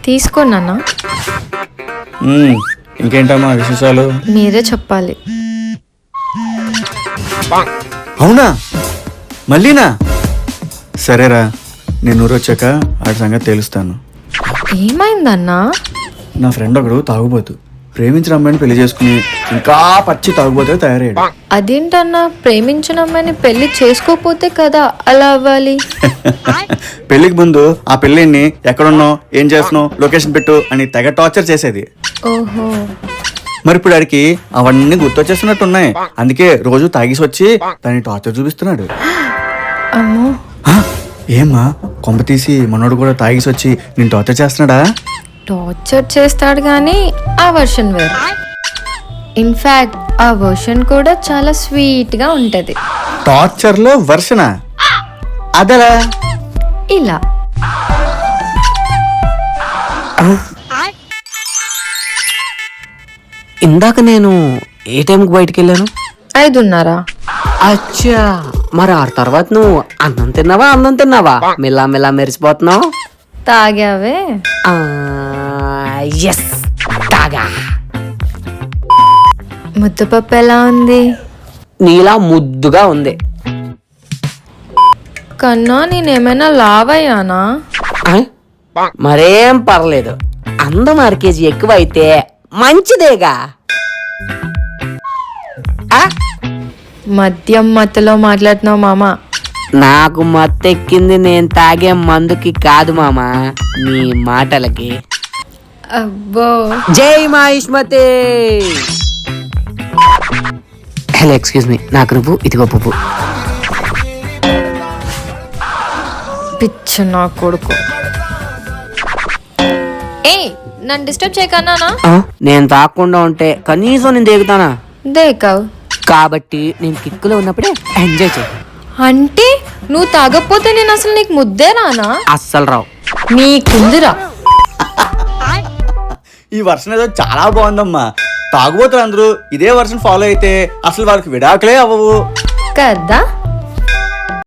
తీసుకోనన్నా. ఇంకేంటమ్మా విశేషాలు? మీరే చెప్పాలి. అవునా? మళ్ళీనా? సరేరా, నేను ఊరు వచ్చాక ఆడి సంగతి తెలుస్తాను. ఏమైందన్నా? నా ఫ్రెండ్ ఒకడు తాగుబోతు ప్రేమించిన అమ్మాయిని పెళ్లి చేసుకుని ఇంకా పచ్చి తాగుబోతే తయారయ్యాడు. అదేంటన్నా, ప్రేమించిన అమ్మాయిని పెళ్లి చేసుకోపోతే కదా అలా అవ్వాలి. పెళ్లికి ముందు ఆ పెళ్లిని ఎక్కడున్నావు, ఏం చేస్తున్నావు, లొకేషన్ పెట్టు అని తెగ టార్చర్ చేసేది. ఓహో. మరి ఇప్పుడు ఆడికి అవన్నీ గుర్తొచ్చేస్తున్నట్టు ఉన్నాయి. అందుకే రోజు తాగిసి వచ్చి దాన్ని టార్చర్ చూపిస్తున్నాడు. అమ్మో. ఏమ్మా, కొంప తీసి మనోడు కూడా తాగిసి వచ్చి నేను టార్చర్ చేస్తున్నాడా? టార్చర్ చేస్తాడు కానీ ఆ వర్షన్ వేరు. ఇన్ఫాక్ట్ ఆ వర్షన్ కూడా చాలా స్వీట్ గా ఉంటది. టార్చర్ లో వర్షనా? అదలా ఇలా. ఇందాక నేను ఏ టైంకి బయటికి వెళ్ళాను? 5:30. అచ్చా, మరి ఆ తర్వాత నువ్వు అన్నం తిన్నావా మెల్లా మెల్లా మెరిసిపోతున్నావు. తాగావే? ఎస్, తాగా. ముద్దపప్పు ఎలా ఉంది? నీలా ముద్దుగా ఉంది. కన్నా నేనేమైనా లావయ్యానా? మరేం పర్లేదు, అందం 1 kg ఎక్కువ అయితే మంచిదేగా. మద్యం మత్తులో మాట్లాడుతున్నావు మామ. నాకు మత్తెక్కింది నేను తాగే మందుకి కాదు మామా, నీ మాటలకి. అబ్బో. జై మహిష్మతి. హలో, ఎక్స్క్యూజ్ మీ, నాకు నువ్వు ఇదిగో పువ్వు. పిచ్చ నా కొడుకు. ఏ, నన్ను డిస్టర్బ్ చేయకన్నానా? నేను తాగకుండా ఉంటే కనీసం నేను దేగుతానా? దేకావు కాబట్టి నేను కిక్కులో ఉన్నప్పుడే ఎంజాయ్ చేయి. అంటే నువ్వు తాగకపోతే నేను అసలు నీకు ముద్దే రానా? అస్సలు రావు. నీకుందిరా. ఈ వర్షన్ ఏదో చాలా బాగుందమ్మా. తాగుబోతులు అందరూ ఇదే వర్షన్ ఫాలో అయితే అసలు వాళ్ళకి విడాకులే అవ్వవు కదా.